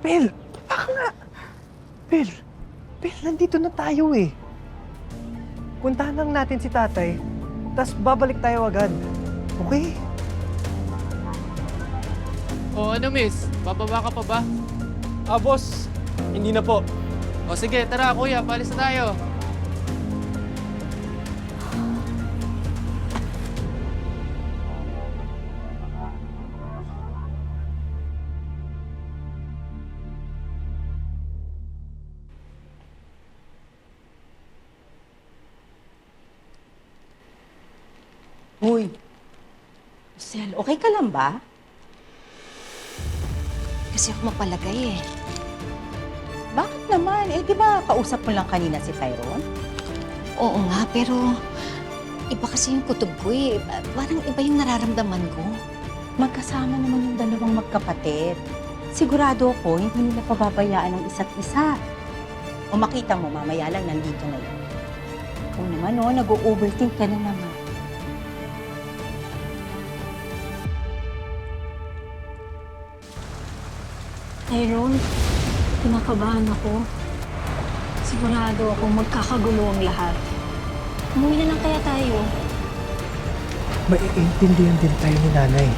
Bel! Baka nga! Bel! Bel, nandito na tayo eh. Puntahan lang natin si tatay, tapos babalik tayo agad. Okay? O ano, miss? Bababa ka pa ba? Boss, hindi na po. O sige, tara kuya, palis na tayo. Hoy, Sel, okay ka lang ba? Kasi ako mapalagay eh. Bakit naman? Di ba kausap mo lang kanina si Tyrone? Oo nga, pero iba kasi yung kutob ko eh. Parang iba yung nararamdaman ko. Magkasama naman yung dalawang magkapatid. Sigurado ako, hindi nila pababayaan ang isa't isa. O makita mo, mamaya lang nandito na yun. Ikaw naman, nag-o-overthink ka na naman. Tyrone, kinakabahan ako. Sigurado ako magkakagulo ang lahat. Umuwi na lang kaya tayo. Maiintindihan din tayo ni nanay.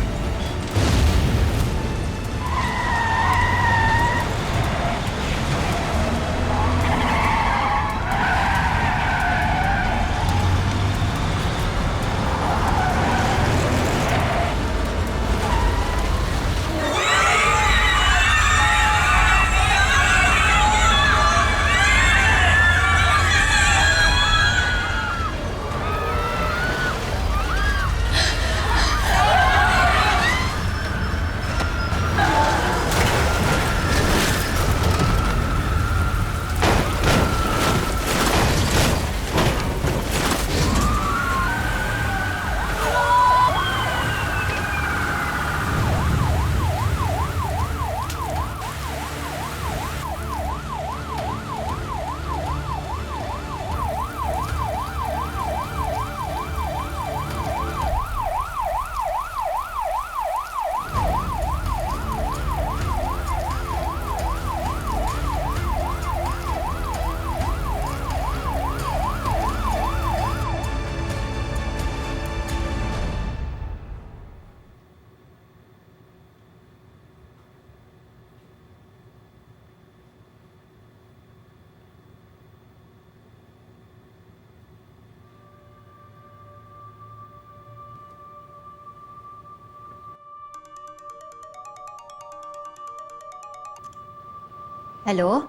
Hello?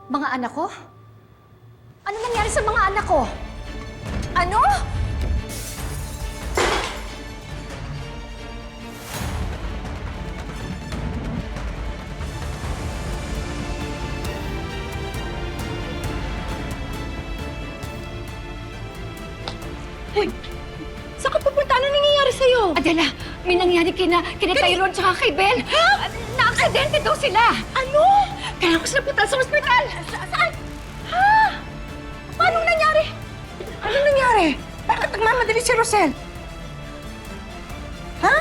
Mga anak ko? Ano nangyari sa mga anak ko? Ano? Hoy! Saan ka pupunta? Ano nangyayari sa'yo? Adela, may nangyari kina Tyrone tsaka kay Bel. Ha? Na-aksidente daw sila. Ano? Kaya ako sila punta sa ospital. Saan? Ha? Paano nangyari? Anong nangyari? Bakit nagmamadali si Rosel? Ha?